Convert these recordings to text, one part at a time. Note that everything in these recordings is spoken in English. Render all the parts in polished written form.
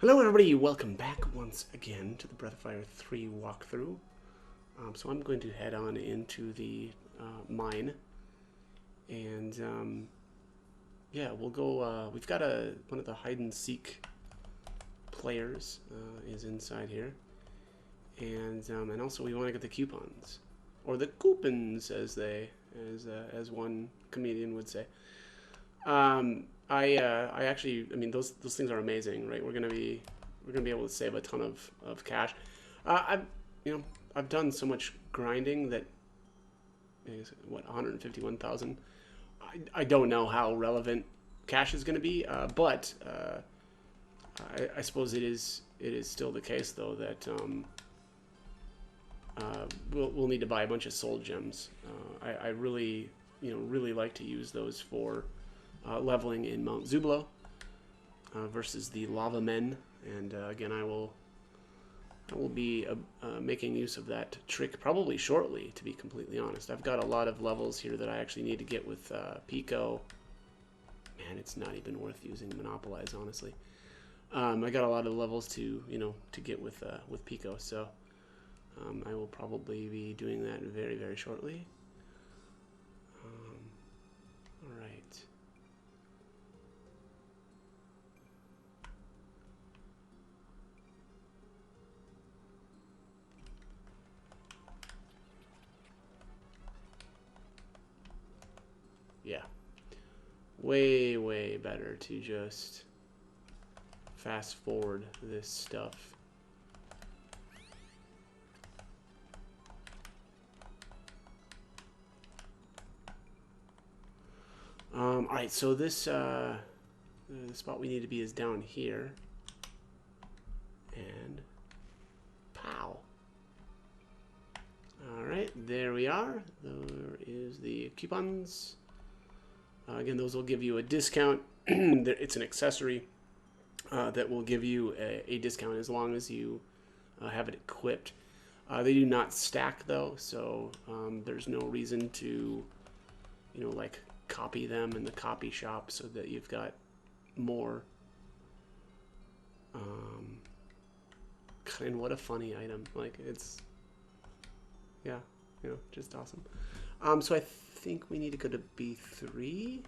Hello everybody, welcome back once again to the Breath of Fire 3 walkthrough. So I'm going to head on into the mine, and yeah, we'll go, we've got one of the hide-and-seek players is inside here, and also we want to get the coupons, or the coupons as one comedian would say. I actually, I mean, those things are amazing, right? We're gonna be able to save a ton of cash. I've done so much grinding that, what, 151,000. I don't know how relevant cash is gonna be, but I suppose it is still the case though that we'll need to buy a bunch of soul gems. I really really like to use those for leveling in Mount Zublo versus the lava men, and again I will be making use of that trick probably shortly, to be completely honest. I've got a lot of levels here that I actually need to get with Pico. Man, it's not even worth using Monopolize, honestly. I got a lot of levels to get with Pico, so I will probably be doing that very, very shortly. All right. Yeah, way, way better to just fast forward this stuff. Alright, so this, the spot we need to be is down here. And, pow. Alright, there we are. There is the coupons. Again, those will give you a discount. It's an accessory that will give you a discount as long as you have it equipped. They do not stack though, so there's no reason to, like copy them in the copy shop so that you've got more. And what a funny item! Like, it's, yeah, just awesome. So I think we need to go to B3.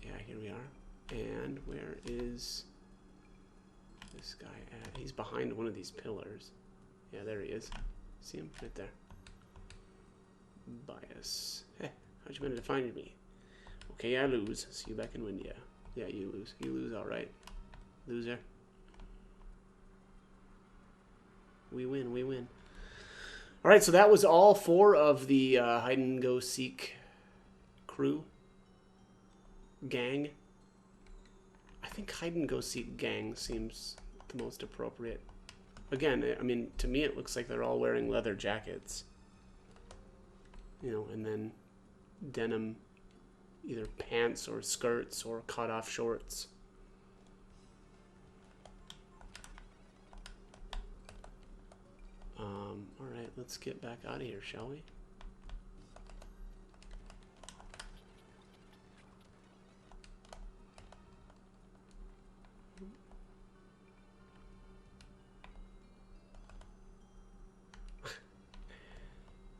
Yeah, here we are. And where is this guy at? He's behind one of these pillars. Yeah, there he is. See him? Right there. Bias. Hey, how'd you manage to find me? Okay, I lose. See you back in Windia. Yeah, you lose. You lose, alright. Loser. We win, we win. Alright, so that was all 4 of the hide-and-go-seek crew. Gang. I think hide-and-go-seek gang seems the most appropriate. Again, I mean, to me it looks like they're all wearing leather jackets. And then denim, either pants or skirts or cut-off shorts. Alright, let's get back out of here, shall we?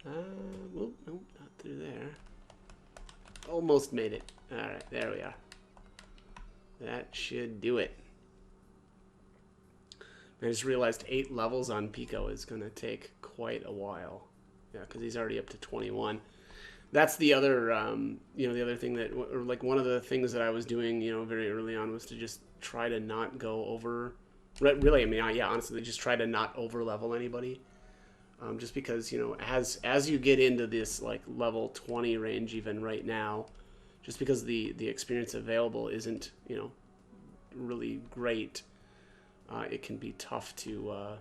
Nope, not through there. Almost made it. Alright, there we are. That should do it. I just realized 8 levels on Pico is going to take quite a while. Yeah, because he's already up to 21. That's the other, the other thing that, or like one of the things that I was doing, very early on was to just try to not go over. Really, I mean, yeah, honestly, just try to not over level anybody. Just because, as you get into this like level 20 range, even right now, just because the experience available isn't, really great. It can be tough to,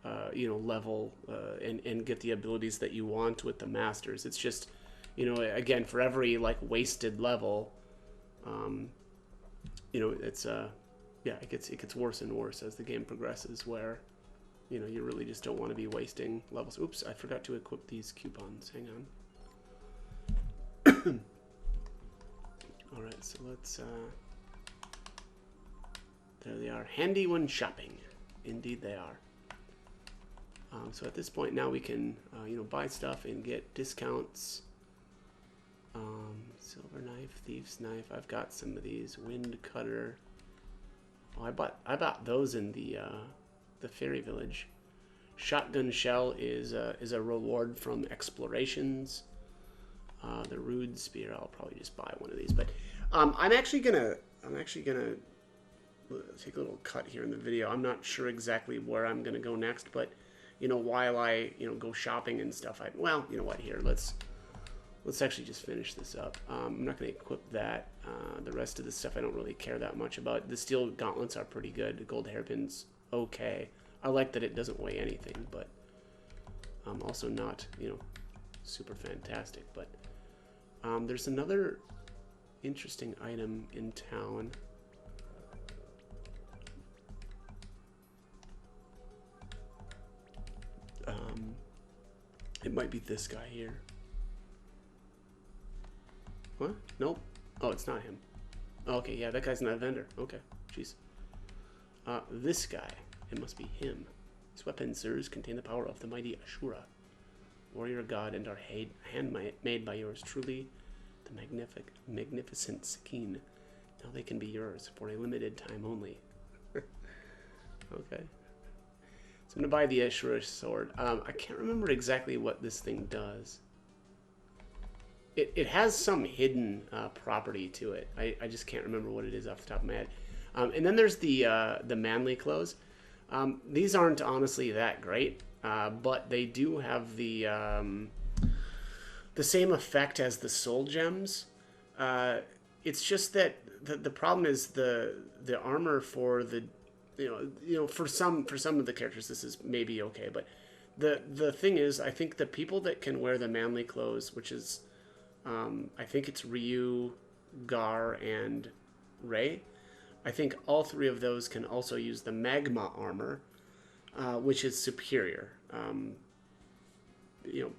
level and get the abilities that you want with the masters. It's just, again, for every like wasted level, it's yeah, it gets worse and worse as the game progresses. Where, you really just don't want to be wasting levels. Oops, I forgot to equip these coupons. Hang on. All right, so let's. there they are. Handy when shopping. Indeed they are. So at this point now we can, you know, buy stuff and get discounts. Silver knife, thief's knife. I've got some of these. Wind cutter. Oh, I bought those in the fairy village. Shotgun shell is a reward from explorations. The rude spear. I'll probably just buy one of these. But I'm actually gonna take a little cut here in the video. I'm not sure exactly where I'm gonna go next, but you know, while I go shopping and stuff, well, you know what? Here, let's actually just finish this up. I'm not gonna equip that. The rest of the stuff I don't really care that much about. The steel gauntlets are pretty good. The gold hairpin's okay. I like that it doesn't weigh anything, but also not, you know, super fantastic. But there's another interesting item in town. It might be this guy here. What? Nope. Oh, it's not him. Oh, okay, yeah, that guy's not a vendor. Okay, jeez. This guy. It must be him. His weapons, sirs, contain the power of the mighty Ashura, warrior god, and are handmade by yours truly, the magnificent Sakine. Now they can be yours for a limited time only. Okay. So I'm going to buy the Ashura sword. I can't remember exactly what this thing does. It has some hidden property to it. I just can't remember what it is off the top of my head. And then there's the manly clothes. These aren't honestly that great, but they do have the same effect as the soul gems. It's just that the problem is the armor for the you know for some of the characters this is maybe okay, but the thing is, I think the people that can wear the manly clothes, which is I think it's Ryu, Gar, and Ray. I think all three of those can also use the magma armor, which is superior. You know,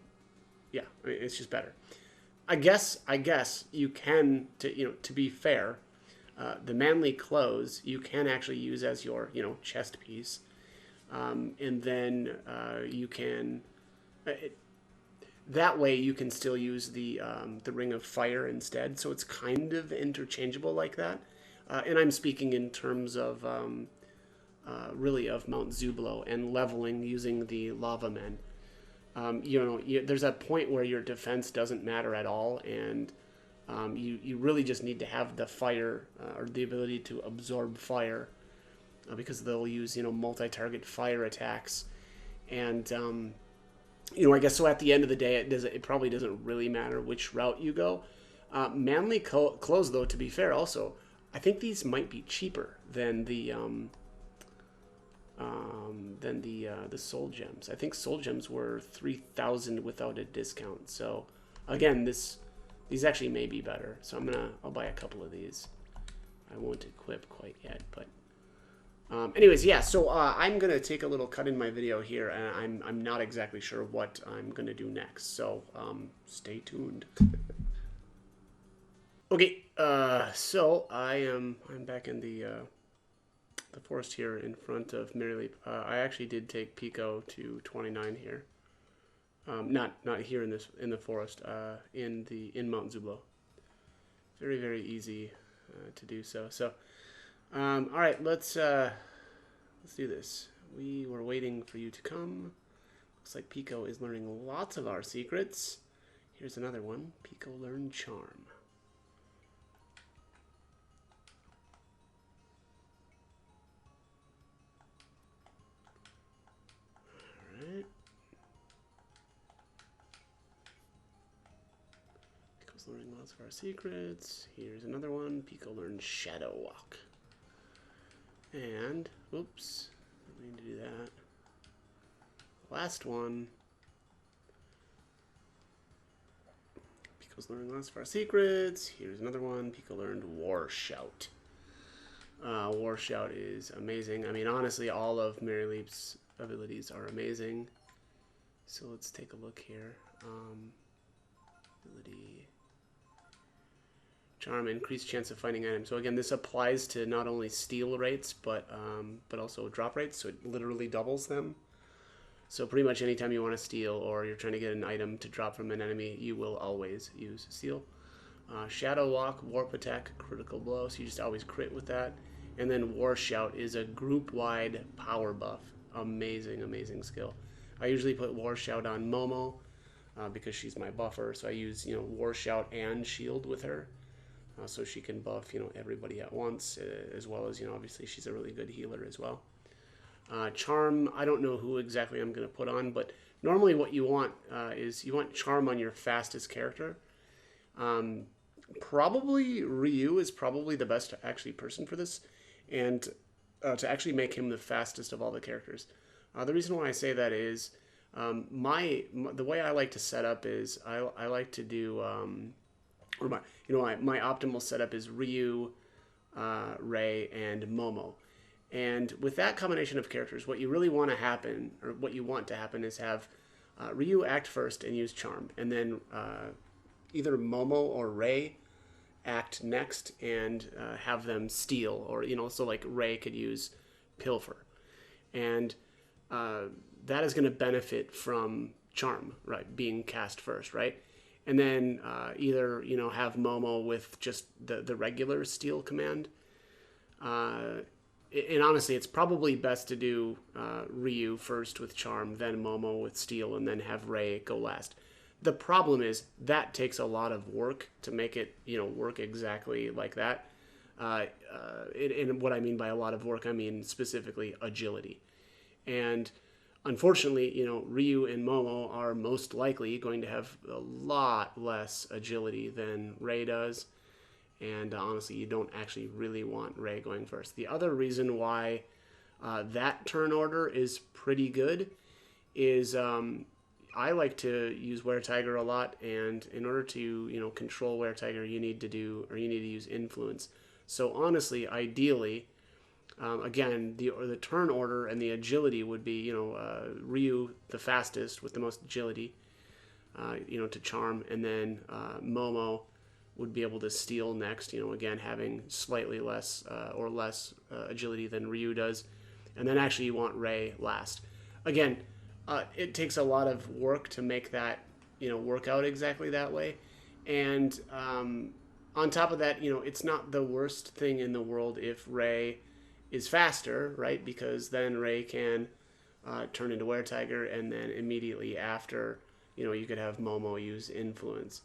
yeah, I mean, it's just better. I guess you can, to be fair, the manly clothes you can actually use as your, chest piece, and then you can. That way you can still use the ring of fire instead, so it's kind of interchangeable like that. And I'm speaking in terms of really of Mount Zublo and leveling using the lava men. There's a point where your defense doesn't matter at all, and you really just need to have the fire or the ability to absorb fire, because they'll use multi-target fire attacks, and I guess so. At the end of the day, it probably doesn't really matter which route you go. Manly clothes, though, to be fair, also I think these might be cheaper than the soul gems. I think soul gems were 3,000 without a discount. So again, these actually may be better. So I'll buy a couple of these. I won't equip quite yet, but anyways, yeah. So I'm gonna take a little cut in my video here, and I'm not exactly sure what I'm gonna do next. So stay tuned. Okay, so I'm back in the forest here in front of Maryleap. I actually did take Pico to 29 here. Not here in the forest. In Mount Zublo. Very, very easy to do so. So, all right, let's do this. We were waiting for you to come. Looks like Pico is learning lots of our secrets. Here's another one. Pico learned charm. Alright. Pico's learning lots of our secrets. Here's another one. Pico learned Shadow Walk. And, whoops, I need to do that. Last one. Pico's learning lots of our secrets. Here's another one. Pico learned War Shout. War Shout is amazing. I mean, honestly, all of Maryleap's abilities are amazing. So let's take a look here. Ability. Charm, increased chance of finding items. So again, this applies to not only steal rates, but also drop rates. So it literally doubles them. So pretty much anytime you want to steal or you're trying to get an item to drop from an enemy, you will always use steal. Shadow Walk, Warp Attack, Critical Blow. So you just always crit with that. And then War Shout is a group-wide power buff. Amazing, amazing skill. I usually put War Shout on Momo because she's my buffer. So I use, War Shout and Shield with her. So she can buff, everybody at once, as well as, obviously she's a really good healer as well. Charm, I don't know who exactly I'm going to put on, but normally what you want is you want Charm on your fastest character. Probably Ryu is probably the best actually person for this, and to actually make him the fastest of all the characters. The reason why I say that is the way I like to set up is I like to do my optimal setup is Ryu, Rei, and Momo. And with that combination of characters, what you really want to happen, or what you want to happen, is have Ryu act first and use Charm, and then either Momo or Rei act next and have them steal, or so like Rei could use Pilfer, and that is going to benefit from Charm, right, being cast first, right? And then either have Momo with just the regular steal command. And honestly, it's probably best to do Ryu first with Charm, then Momo with Steel, and then have Rei go last. The problem is that takes a lot of work to make it, work exactly like that. And what I mean by a lot of work, I mean specifically agility. And unfortunately, Ryu and Momo are most likely going to have a lot less agility than Rei does. And honestly, you don't actually really want Rei going first. The other reason why that turn order is pretty good is I like to use Were-Tiger a lot, and in order to control Were-Tiger, you need to use influence. So honestly, ideally, again, the turn order and the agility would be Ryu the fastest with the most agility, to Charm, and then Momo would be able to steal next, again, having slightly less or less agility than Ryu does. And then actually you want Rei last. Again, it takes a lot of work to make that, work out exactly that way. And on top of that, it's not the worst thing in the world if Rei is faster, right? Because then Rei can turn into Were-Tiger, and then immediately after, you could have Momo use influence.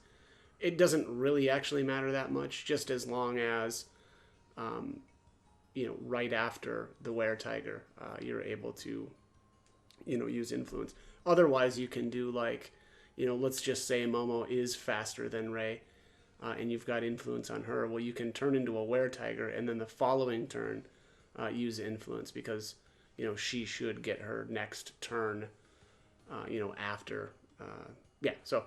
It doesn't really actually matter that much, just as long as, right after the Were-Tiger, you're able to, use influence. Otherwise, you can do like, let's just say Momo is faster than Rei, and you've got influence on her. Well, you can turn into a Were-Tiger, and then the following turn, use influence, because, she should get her next turn, after, so...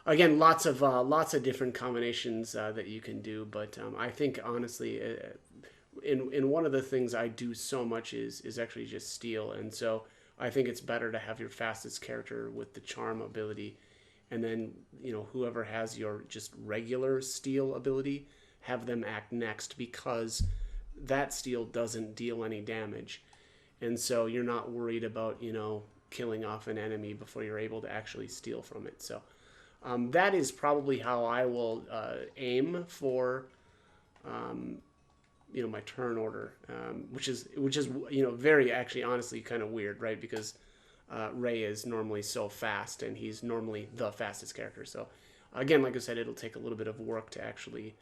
Again, lots of different combinations that you can do, but I think honestly, in one of the things I do so much is actually just steal, and so I think it's better to have your fastest character with the Charm ability, and then whoever has your just regular steal ability, have them act next, because that steal doesn't deal any damage, and so you're not worried about killing off an enemy before you're able to actually steal from it. So. That is probably how I will aim for, my turn order, which is very actually honestly kind of weird, right? Because Rei is normally so fast, and he's normally the fastest character. So again, like I said, it'll take a little bit of work to actually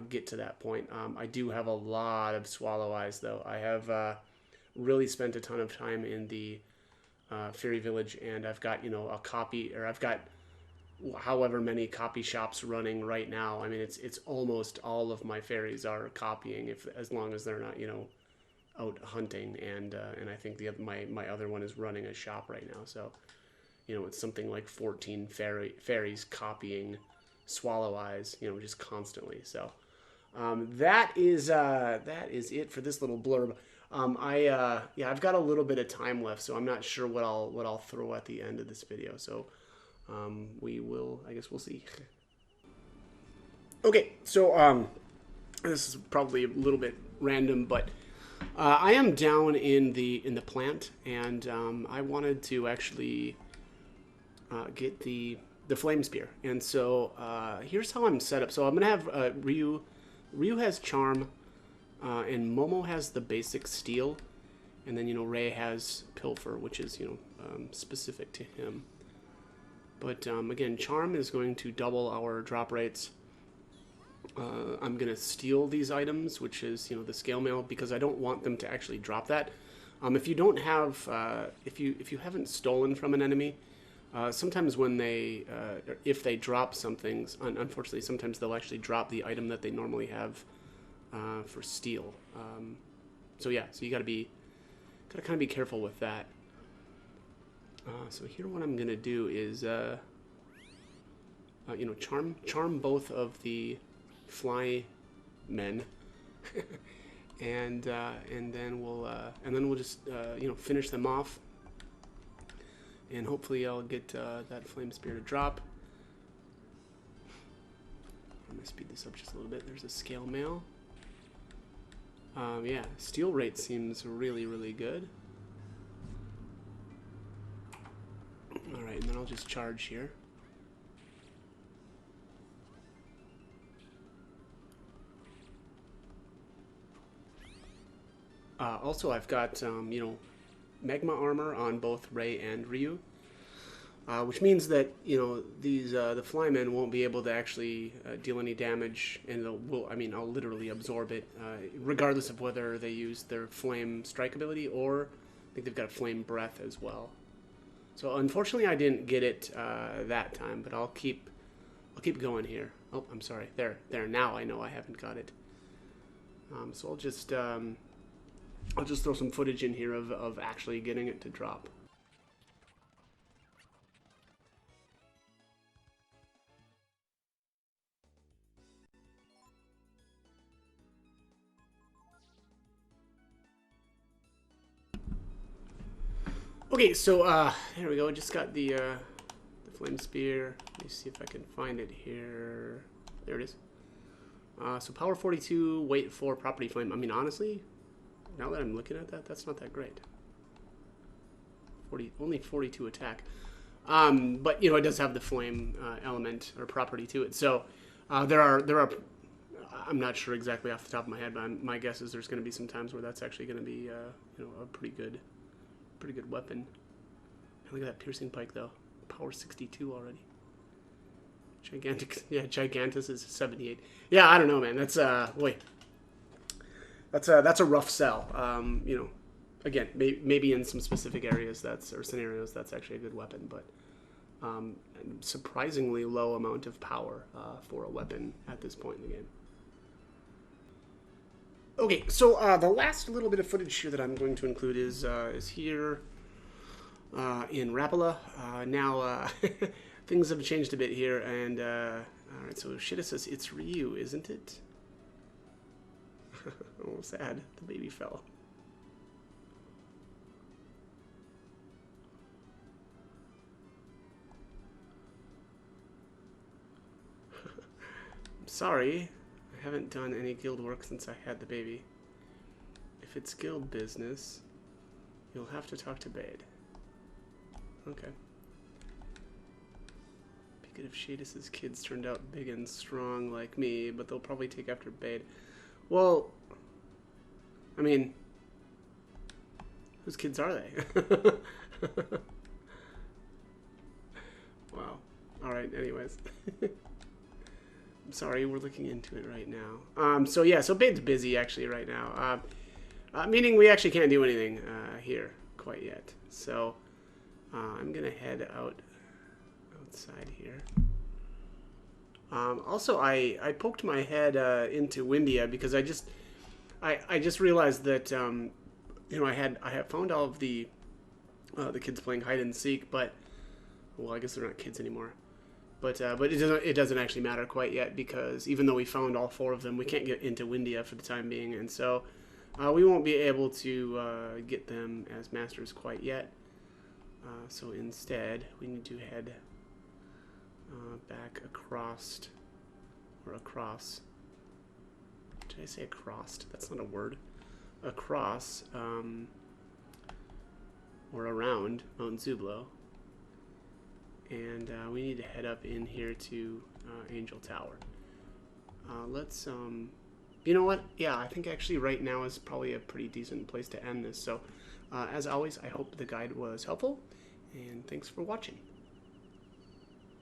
get to that point. I do have a lot of Swallow Eyes, though. I have really spent a ton of time in the Fairy Village, and I've got a copy, or I've got however many copy shops running right now. I mean, it's almost all of my fairies are copying, as long as they're not out hunting, and I think my other one is running a shop right now. So it's something like 14 fairies copying Swallow Eyes, just constantly. So that is it for this little blurb. I've got a little bit of time left, so I'm not sure what I'll throw at the end of this video. So. I guess we'll see. Okay, so this is probably a little bit random, but I am down in the plant, and I wanted to actually get the flame spear, and so here's how I'm set up. So I'm gonna have Ryu. Ryu has charm, and Momo has the basic steel, and then Ray has pilfer, which is specific to him. But again, charm is going to double our drop rates. I'm gonna steal these items, which is the scale mail, because I don't want them to actually drop that. If you don't have, if you haven't stolen from an enemy, sometimes when if they drop something, unfortunately, sometimes they'll actually drop the item that they normally have for steal. So yeah, so you gotta kind of be careful with that. So here, what I'm gonna do is, charm both of the fly men, and then we'll just finish them off, and hopefully I'll get that flame spear to drop. I'm gonna speed this up just a little bit. There's a scale mail. Yeah, steal rate seems really good. All right, and then I'll just charge here. Also, I've got, magma armor on both Ray and Ryu, which means that, the flymen won't be able to actually deal any damage, and I'll literally absorb it, regardless of whether they use their flame strike ability, or I think they've got flame breath as well. So unfortunately, I didn't get it that time, but I'll keep going here. Oh, I'm sorry. There. Now I know I haven't got it. So I'll just throw some footage in here of actually getting it to drop. Okay, so there we go. I just got the flame spear. Let me see if I can find it here. There it is. So power 42, weight 4, property flame. I mean, honestly, now that I'm looking at that, that's not that great. Only 42 attack. But it does have the flame element or property to it. So there are. I'm not sure exactly off the top of my head, but my guess is there's going to be some times where that's actually going to be a pretty good weapon. Look at that piercing pike though. Power 62 already. Gigantic. Yeah, Gigantus is 78. Yeah, I don't know, man. That's boy. That's a rough sell. Again, maybe in some specific areas or scenarios that's actually a good weapon, but surprisingly low amount of power for a weapon at this point in the game. Okay, so the last little bit of footage here that I'm going to include is here in Rappola. Now things have changed a bit here, and all right. So Shida says it's Ryu, isn't it? Oh, sad. The baby fell. I'm sorry. I haven't done any guild work since I had the baby. If it's guild business, you'll have to talk to Bade. Okay. Be good if Shadis's kids turned out big and strong like me, but they'll probably take after Bade. Well, I mean, whose kids are they? Wow. Alright, anyways. I'm sorry, we're looking into it right now. So yeah, so Bade's busy actually right now. Meaning we actually can't do anything here quite yet. So I'm gonna head outside here. Also, I poked my head into Windia because I just realized that I had found all of the kids playing hide and seek, but well, I guess they're not kids anymore. But it doesn't actually matter quite yet, because even though we found all 4 of them, we can't get into Windia for the time being, and so we won't be able to get them as masters quite yet. So instead, we need to head back across or across. Did I say across? That's not a word. Across, or around Mount Zublo. And we need to head up in here to Angel Tower. Let's, you know what? Yeah, I think actually right now is probably a pretty decent place to end this. So, as always, I hope the guide was helpful, and thanks for watching.